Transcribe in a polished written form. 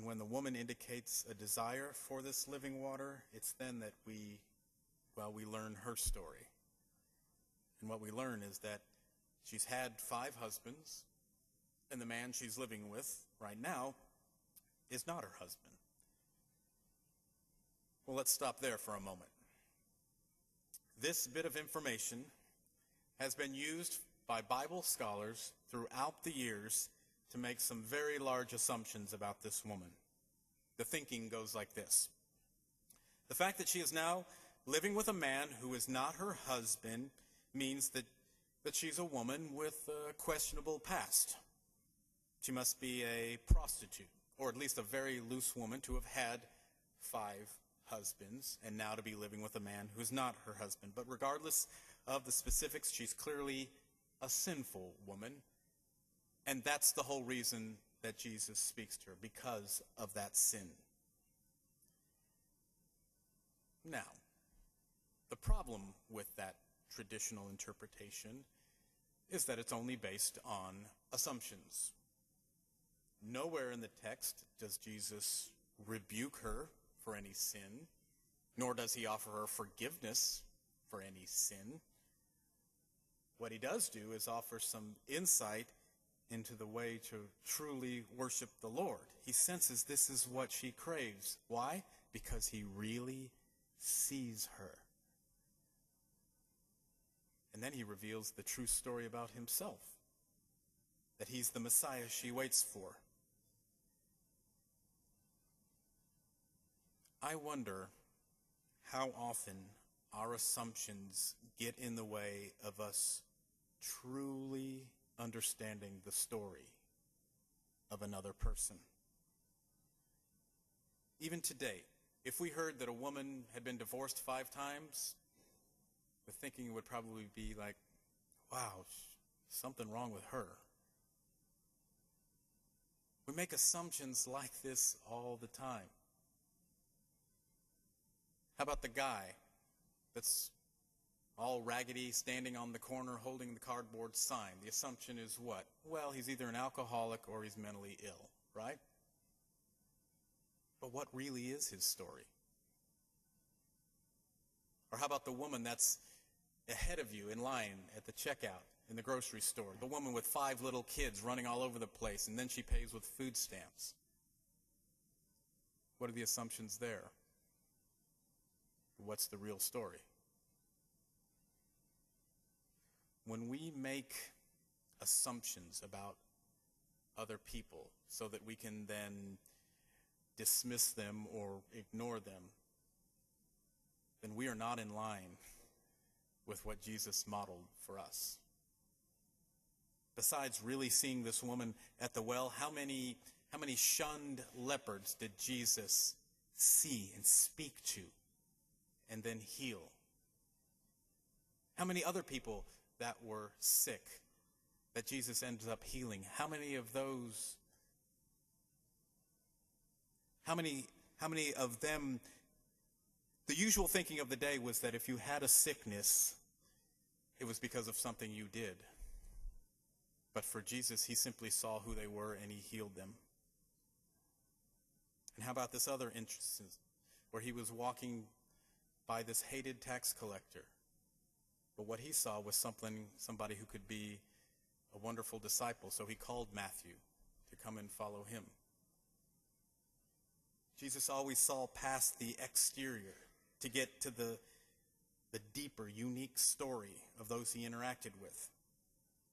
And when the woman indicates a desire for this living water, it's then that we learn her story. And what we learn is that she's had 5 husbands, and the man she's living with right now is not her husband. Well, let's stop there for a moment. This bit of information has been used by Bible scholars throughout the years to make some very large assumptions about this woman. The thinking goes like this. The fact that she is now living with a man who is not her husband means that she's a woman with a questionable past. She must be a prostitute, or at least a very loose woman to have had 5 husbands and now to be living with a man who's not her husband. But regardless of the specifics, she's clearly a sinful woman, and that's the whole reason that Jesus speaks to her, because of that sin. Now, the problem with that traditional interpretation is that it's only based on assumptions. Nowhere in the text does Jesus rebuke her for any sin, nor does he offer her forgiveness for any sin. What he does do is offer some insight into the way to truly worship the Lord. He senses this is what she craves. Why? Because he really sees her. And then he reveals the true story about himself, that he's the Messiah she waits for. I wonder how often our assumptions get in the way of us truly understanding the story of another person. Even today, if we heard that a woman had been divorced 5 times, the thinking would probably be like, wow, something wrong with her. We make assumptions like this all the time. How about the guy that's all raggedy, standing on the corner, holding the cardboard sign? The assumption is what? Well, he's either an alcoholic or he's mentally ill, right? But what really is his story? Or how about the woman that's ahead of you in line at the checkout in the grocery store? The woman with 5 little kids running all over the place, and then she pays with food stamps. What are the assumptions there? What's the real story? When we make assumptions about other people so that we can then dismiss them or ignore them, then we are not in line with what Jesus modeled for us. Besides really seeing this woman at the well, how many shunned leopards did Jesus see and speak to and then heal? How many other people that were sick that Jesus ended up healing? How many of those, how many of them, the usual thinking of the day was that if you had a sickness, it was because of something you did. But for Jesus, he simply saw who they were and he healed them. And how about this other instance where he was walking by this hated tax collector? But what he saw was somebody who could be a wonderful disciple. So he called Matthew to come and follow him. Jesus always saw past the exterior to get to the deeper, unique story of those he interacted with.